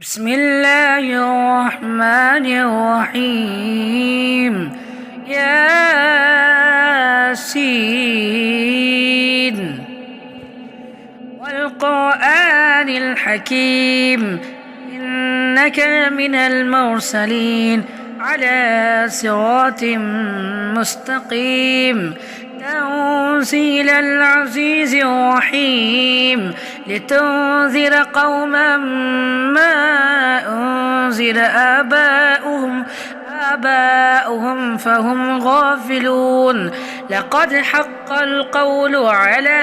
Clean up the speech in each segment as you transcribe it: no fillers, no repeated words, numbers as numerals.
بسم الله الرحمن الرحيم. ياسين والقرآن الحكيم إنك من المرسلين على صراط مستقيم تنزيل العزيز الرحيم لتنذر قوما ما أنذر آباؤهم فهم غافلون. لقد حق القول على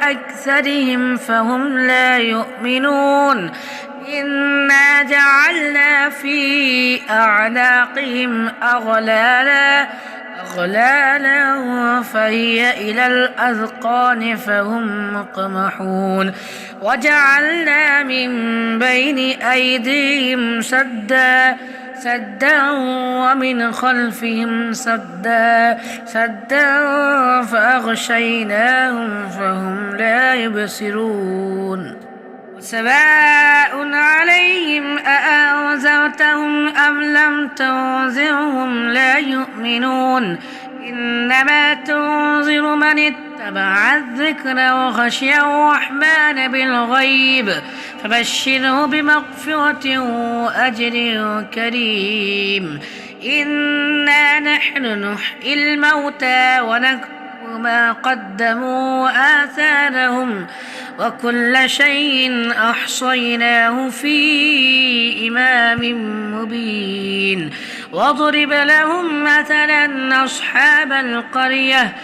أكثرهم فهم لا يؤمنون. إنا جعلنا في أعناقهم أغلالا فهي إلى الأذقان فهم مقمحون. وجعلنا من بين أيديهم سدا ومن خلفهم سدا فأغشيناهم فهم لا يبصرون. سواء عليهم أأنذرتهم أم لم تنذرهم لا يؤمنون. إنما تنذر من اتبع الذكر وخشي الرحمن بالغيب فبشره بمغفرة وأجر كريم. إنا نحن نحيي الموتى ونكتب ما قدموا وآثارهم وكل شيء أحصيناه في إمام مبين. واضرب لهم مثلا أصحاب القرية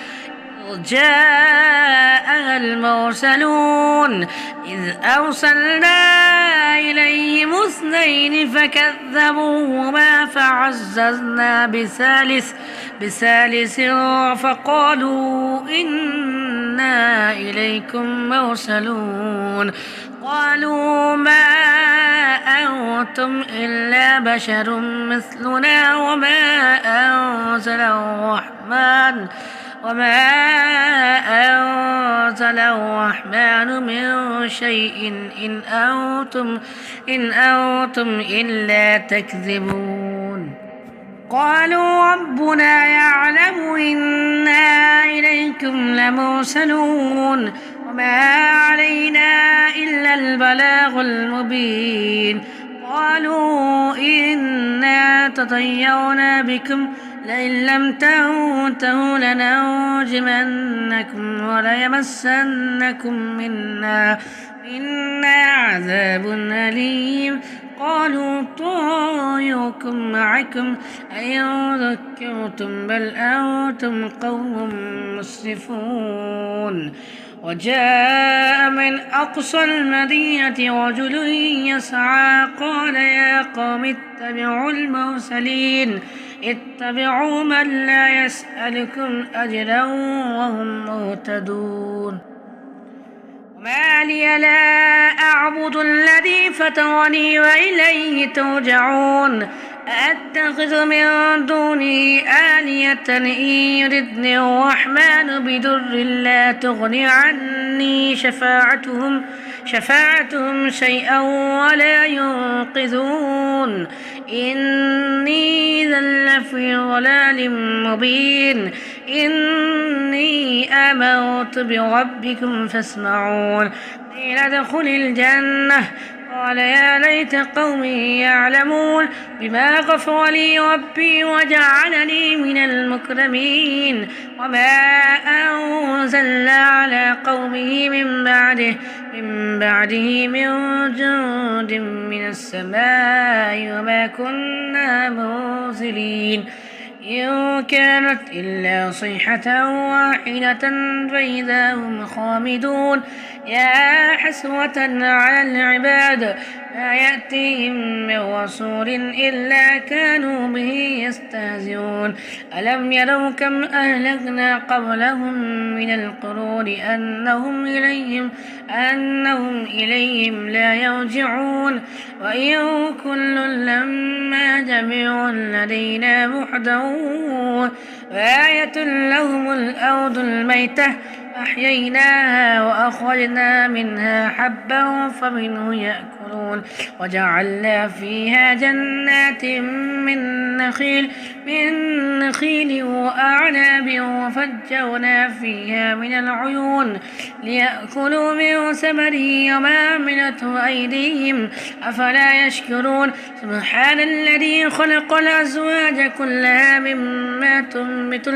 جاءها المرسلون إذ أرسلنا إليهم اثنين فكذبوهما فعززنا بثالث فقالوا إنا إليكم مرسلون. قالوا ما أنتم إلا بشر مثلنا وما أنزل الرحمن من شيء إن أنتم إلا تكذبون. قالوا ربنا يعلم إنا إليكم لمرسلون وما علينا إلا البلاغ المبين. قالوا إنا تطيرنا بكم لئن لم تنتهوا لنرجمنكم وليمسنكم منا عذاب أليم. قالوا طائركم معكم أئن ذكرتم بل أنتم قوم مسرفون. وجاء من أقصى المدينة رجل يسعى قال يا قوم اتبعوا المرسلين اتبعوا من لا يسألكم أجرا وهم مهتدون. وما لي لا أعبد الذي فطرني وإليه ترجعون. أأتخذ من دونه آلهة إن يردني الرحمن بضر لا تغني عني شفاعتهم شيئا ولا ينقذون. إني إذا لفي ضلال مبين. إني آمنت بربكم فاسمعون. قيل ادخل الجنة قال يا ليت قومي يعلمون بما غفر لي ربي وجعلني من المكرمين. وما أنزلنا على قومه من بعده من جند من السماء وما كنا منزلين. إن كانت إلا صيحة واحدة فإذا هم خامدون. يا حسرة على العباد ما يأتيهم من رسول إلا كانوا به يستهزئون. ألم يروا كم أهلكنا قبلهم من القرون أنهم إليهم لا يرجعون. وإن كل لما جميع لدينا محضرون. وآية لهم الأرض الميتة أحييناها وأخرجنا منها حبا فمنه يأكلون يدخلون وجعلنا فيها جنات من نخيل وأعناب وفجرنا فيها من العيون ليأكلوا من ثمره وما عملته أيديهم أفلا يشكرون سبحان الذي خلق الأزواج كلها مما تنبت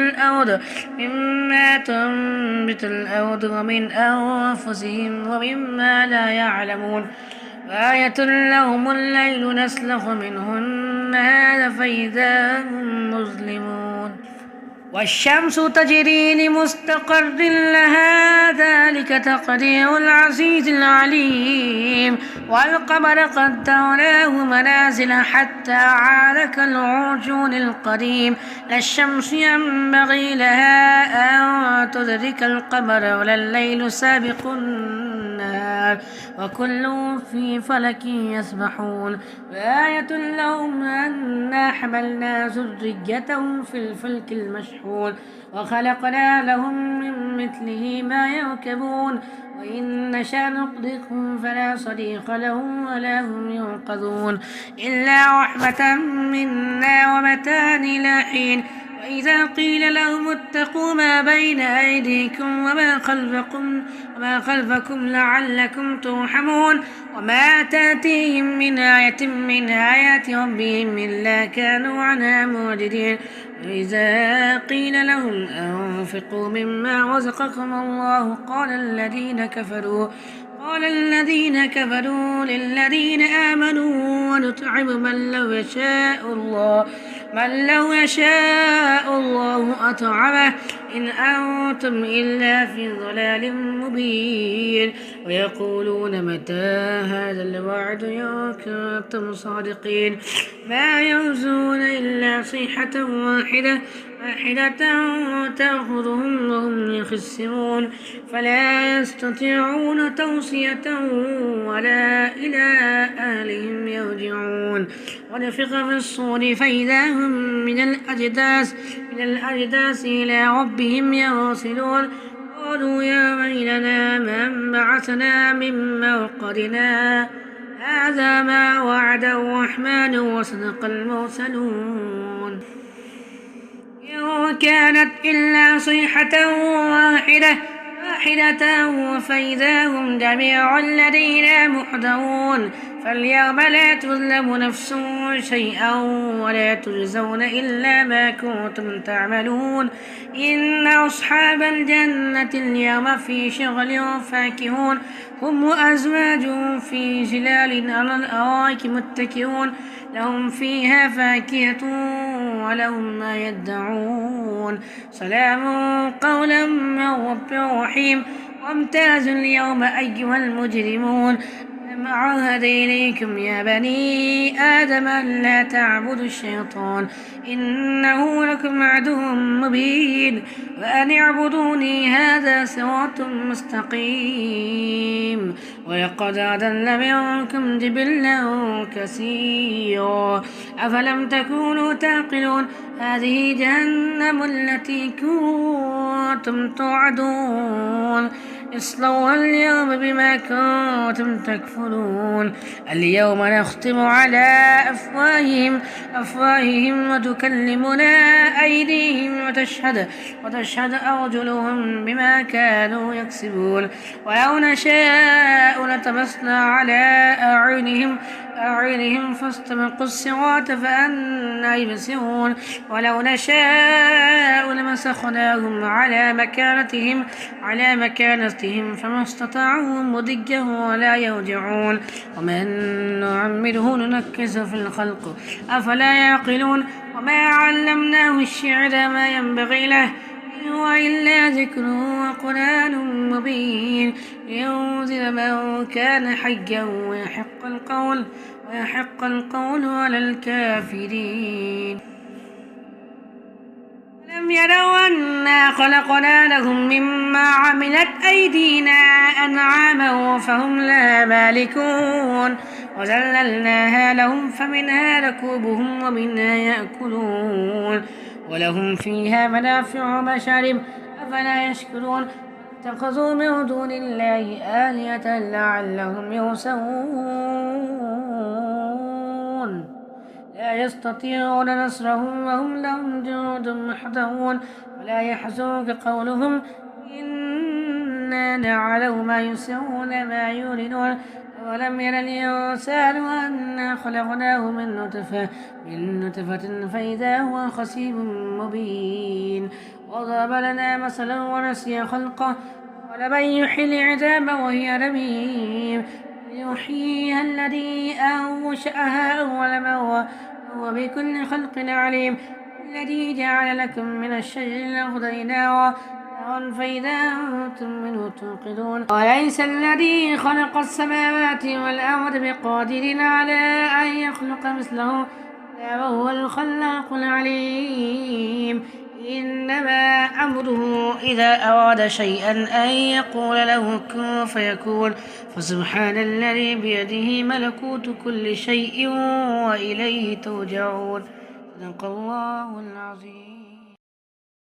الأرض ومن أنفسهم ومما لا يعلمون آية لهم الليل نسلخ منه النهار فإذا هم مظلمون والشمس تجري لمستقر لها ذلك تقدير العزيز العليم والقمر قدرناه منازل حتى عاد كالعرجون القديم لا الشمس ينبغي لها أن تدرك القمر ولا الليل سابق النهار وكل في فلك يسبحون وآية لهم أنا حملنا ذريتهم في الفلك المشحون وخلقنا لهم من مثله ما يركبون وإن نشأ نغرقهم فلا صريخ لهم ولا هم ينقذون إلا رحمة منا ومتاعا إلى حين وإذا قيل لهم اتقوا ما بين أيديكم وما خلفكم لعلكم ترحمون وما تأتيهم من آية من آيات ربهم إلا كانوا عنها معرضين وإذا قيل لهم أنفقوا مما رزقكم الله قال الذين كفروا للذين آمنوا ونطعم من لو يشاء الله أطعمه إن أنتم إلا في ضلال مبين ويقولون متى هذا الوعد إن كنتم صادقين ما ينزون إلا صيحة واحدة تأخذهم وهم يخسرون فلا يستطيعون توصية ولا إلى أهلهم يرجعون ونفخ في الصور فإذا هم من الأجداث إلى ربهم ينسلون قالوا يا ويلنا من بعثنا من مرقدنا هذا ما وعد الرحمن وصدق المرسلون إن كانت إلا صيحة واحدة فإذا هم جميع الذين محضرون فاليوم لا تظلم نفس شيئا ولا تجزون إلا ما كنتم تعملون إن أصحاب الجنة اليوم في شغل فاكهون هم وأزواجهم في ظلال على الأرائك متكئون لهم فيها فاكهة ولهم ما يدعون سلام قولا من رب رحيم وامتازوا اليوم أيها المجرمون ألم عهد إليكم يا بني آدم أن لا تعبدوا الشيطان إنه لكم عدو مبين وأن اعبدوني هذا صراط مستقيم ولقد أضل منكم جبلا كثيرا أفلم تكونوا تعقلون هذه جهنم التي كنتم توعدون اصلوها اليوم بما كنتم تكفرون اليوم نختم على أفواههم وتكلمنا أيديهم وتشهد أرجلهم بما كانوا يكسبون ولو نشاء لطمسنا على أعينهم فاستبقوا الصراط فأنى يبصرون ولو نشاء لمسخناهم على مكانتهم فما استطاعوا مضيا ولا يرجعون ومن نعمره ننكسه في الخلق أفلا يعقلون وما علمناه الشعر ما ينبغي له إن هو إلا ذكر وقرآن مبين لينذر من كان حيا ويحق القول على الكافرين لم يروا أنا خلقنا لهم مما عملت أيدينا أنعاما فهم لها مالكون وذللناها لهم فمنها ركوبهم ومنها يأكلون ولهم فيها منافع ومشارب أفلا يشكرون اتخذوا من دون الله آلهة لعلهم ينصرون لا يستطيعون نصرهم وهم لهم جند محضرون ولا يحزنك قولهم إنا نعلم ما يسرون ما يعلنون أولم ير الإنسان أنا خلقناه من نطفة فإذا هو خصيم مبين وضرب لنا مثلا ونسي خلقه قال من يحيي العظام وهي رميم يحييها الذي أنشأها أول مرة وهو بكل خلق عليم الذي جعل لكم من الشجر الأخضر نارا فإذا أنتم منه توقدون وليس الذي خلق السماوات والأرض بقادر على أن يخلق مثله وهو الخلاق العليم إنما أمره إذا أراد شيئا أن يقول له كن فيكون فسبحان الذي بيده ملكوت كل شيء وإليه ترجعون صدق الله العظيم.